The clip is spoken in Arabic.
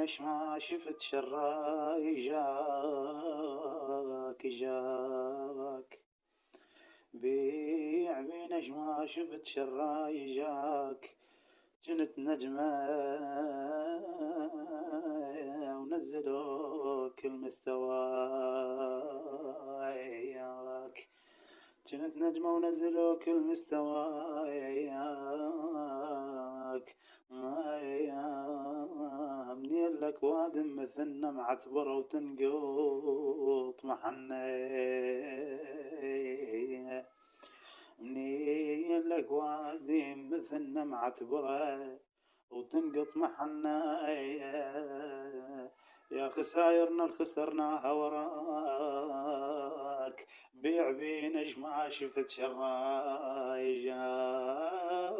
بينش ما شفت شراي جاك بيع بينش ما شفت شراي جاك. جنت نجمة ونزلوك المستواك. جنت نجمة ونزلوك المستواك. منين لك واد مثلنا معتبرة وتنقط محني. منين لك وادي مثلنا معتبرة وتنقط محنا. يا خسايرنا الخسرناها وراك. بيع بينش ما شفت شراي جاك.